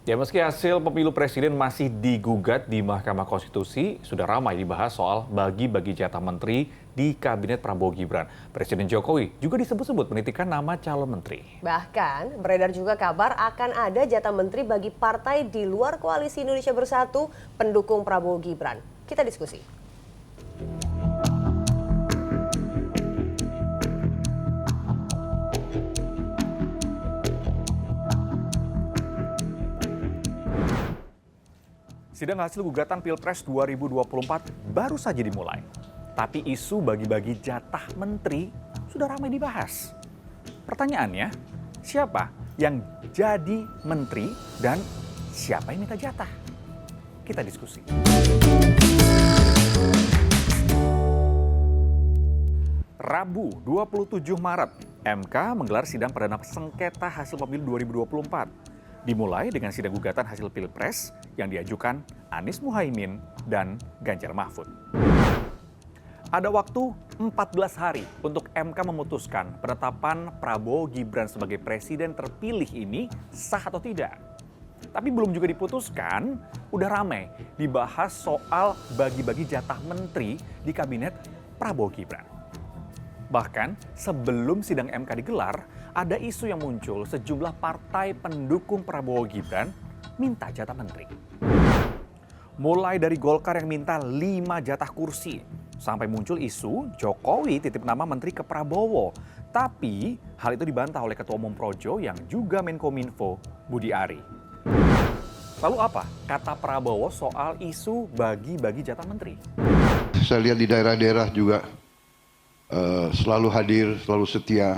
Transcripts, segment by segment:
Ya, meski hasil pemilu presiden masih digugat di Mahkamah Konstitusi, sudah ramai dibahas soal bagi-bagi jatah menteri di Kabinet Prabowo Gibran. Presiden Jokowi juga disebut-sebut menitikan nama calon menteri. Bahkan beredar juga kabar akan ada jatah menteri bagi partai di luar Koalisi Indonesia Bersatu pendukung Prabowo Gibran. Kita diskusi. Sidang hasil gugatan Pilpres 2024 baru saja dimulai. Tapi isu bagi-bagi jatah menteri sudah ramai dibahas. Pertanyaannya, siapa yang jadi menteri dan siapa yang minta jatah? Kita diskusi. Rabu 27 Maret, MK menggelar sidang perdana sengketa hasil pemilu 2024. Dimulai dengan sidang gugatan hasil Pilpres yang diajukan Anies Muhaimin dan Ganjar Mahfud. Ada waktu 14 hari untuk MK memutuskan penetapan Prabowo Gibran sebagai presiden terpilih ini sah atau tidak. Tapi belum juga diputuskan, udah ramai dibahas soal bagi-bagi jatah menteri di kabinet Prabowo Gibran. Bahkan sebelum sidang MK digelar, ada isu yang muncul sejumlah partai pendukung Prabowo Gibran minta jatah menteri. Mulai dari Golkar yang minta 5 jatah kursi, sampai muncul isu Jokowi titip nama menteri ke Prabowo. Tapi hal itu dibantah oleh Ketua Umum Projo yang juga Menkominfo, Budi Ari. Lalu apa kata Prabowo soal isu bagi-bagi jatah menteri? Saya lihat di daerah-daerah juga selalu hadir, selalu setia.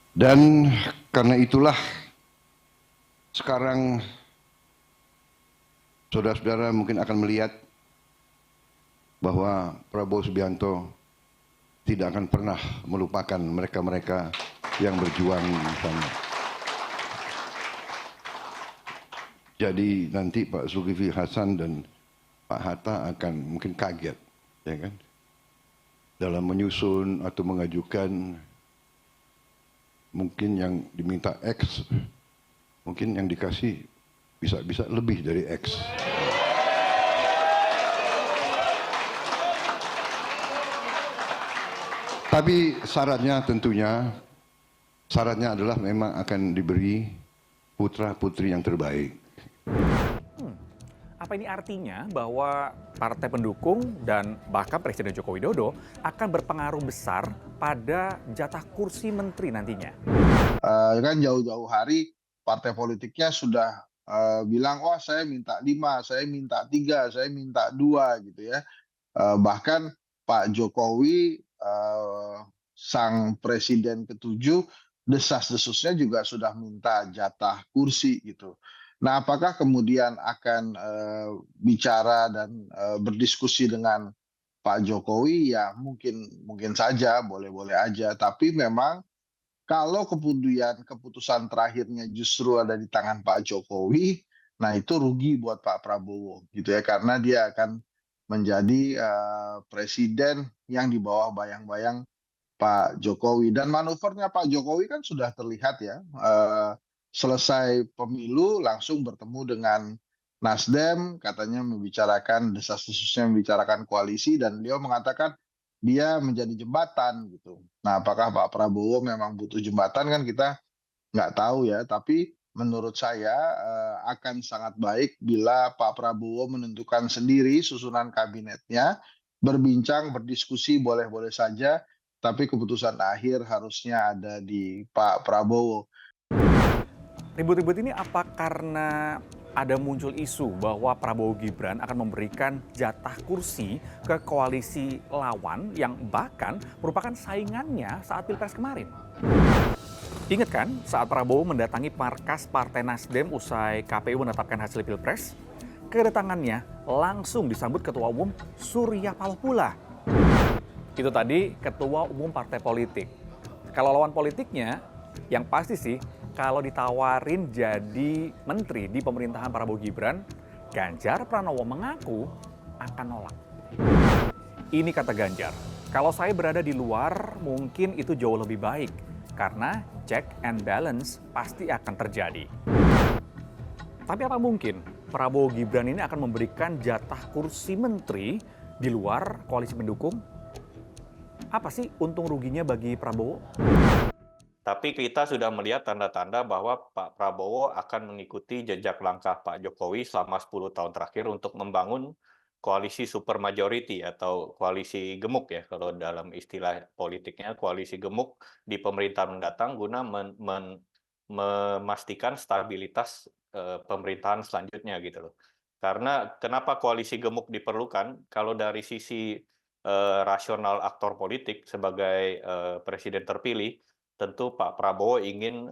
Dan karena itulah sekarang saudara-saudara mungkin akan melihat bahwa Prabowo Subianto tidak akan pernah melupakan mereka-mereka yang berjuang di sana. Jadi nanti Pak Zulkifli Hasan dan Pak Hatta akan mungkin kaget, ya kan? Dalam menyusun atau mengajukan, mungkin yang diminta X, mungkin yang dikasih bisa lebih dari X. Tapi syaratnya tentunya, syaratnya adalah memang akan diberi putra-putri yang terbaik. Apa ini artinya bahwa partai pendukung dan bahkan Presiden Joko Widodo akan berpengaruh besar pada jatah kursi menteri nantinya? Kan jauh-jauh hari partai politiknya sudah bilang, oh saya minta 5, saya minta 3, saya minta 2 gitu ya. Bahkan Pak Jokowi, sang presiden ke-7, desas-desusnya juga sudah minta jatah kursi gitu. Nah, apakah kemudian akan bicara dan berdiskusi dengan Pak Jokowi? Ya mungkin saja, boleh-boleh aja. Tapi memang kalau kemudian keputusan terakhirnya justru ada di tangan Pak Jokowi, nah itu rugi buat Pak Prabowo gitu ya, karena dia akan menjadi presiden yang di bawah bayang-bayang Pak Jokowi. Dan manuvernya Pak Jokowi kan sudah terlihat ya, selesai pemilu langsung bertemu dengan Nasdem, katanya membicarakan desas-desusnya, membicarakan koalisi, dan beliau mengatakan dia menjadi jembatan gitu. Nah, apakah Pak Prabowo memang butuh jembatan kan kita nggak tahu ya, tapi menurut saya akan sangat baik bila Pak Prabowo menentukan sendiri susunan kabinetnya, berbincang, berdiskusi boleh-boleh saja, tapi keputusan akhir harusnya ada di Pak Prabowo. Ribut-ribut ini apa karena ada muncul isu bahwa Prabowo Gibran akan memberikan jatah kursi ke koalisi lawan yang bahkan merupakan saingannya saat Pilpres kemarin? Ingat kan saat Prabowo mendatangi markas Partai Nasdem usai KPU menetapkan hasil Pilpres? Kedatangannya langsung disambut Ketua Umum Surya Paloh pula. Itu tadi Ketua Umum Partai Politik. Kalau lawan politiknya, yang pasti sih kalau ditawarin jadi menteri di pemerintahan Prabowo Gibran, Ganjar Pranowo mengaku akan nolak. Ini kata Ganjar, kalau saya berada di luar mungkin itu jauh lebih baik karena check and balance pasti akan terjadi. Tapi apa mungkin Prabowo Gibran ini akan memberikan jatah kursi menteri di luar koalisi pendukung? Apa sih untung ruginya bagi Prabowo? Tapi kita sudah melihat tanda-tanda bahwa Pak Prabowo akan mengikuti jejak langkah Pak Jokowi selama 10 tahun terakhir untuk membangun koalisi super majority atau koalisi gemuk ya, kalau dalam istilah politiknya koalisi gemuk di pemerintahan mendatang guna memastikan stabilitas pemerintahan selanjutnya gitu loh. Karena kenapa koalisi gemuk diperlukan? Kalau dari sisi rasional aktor politik sebagai presiden terpilih, tentu Pak Prabowo ingin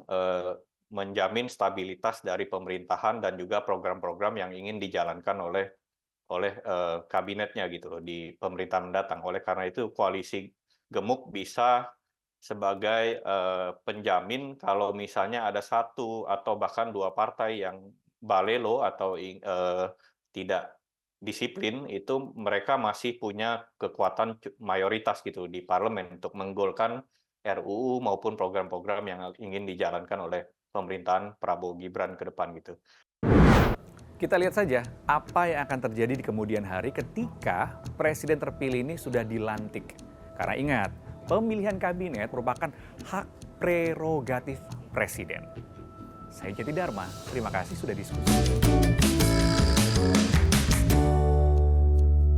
menjamin stabilitas dari pemerintahan dan juga program-program yang ingin dijalankan oleh kabinetnya gitu loh di pemerintahan mendatang. Oleh karena itu koalisi gemuk bisa sebagai penjamin kalau misalnya ada satu atau bahkan dua partai yang balelo atau tidak disiplin, itu mereka masih punya kekuatan mayoritas gitu di parlemen untuk menggolkan RUU maupun program-program yang ingin dijalankan oleh pemerintahan Prabowo Gibran ke depan gitu. Kita lihat saja apa yang akan terjadi di kemudian hari ketika presiden terpilih ini sudah dilantik. Karena ingat, pemilihan kabinet merupakan hak prerogatif presiden. Saya Jati Dharma, terima kasih sudah diskusi.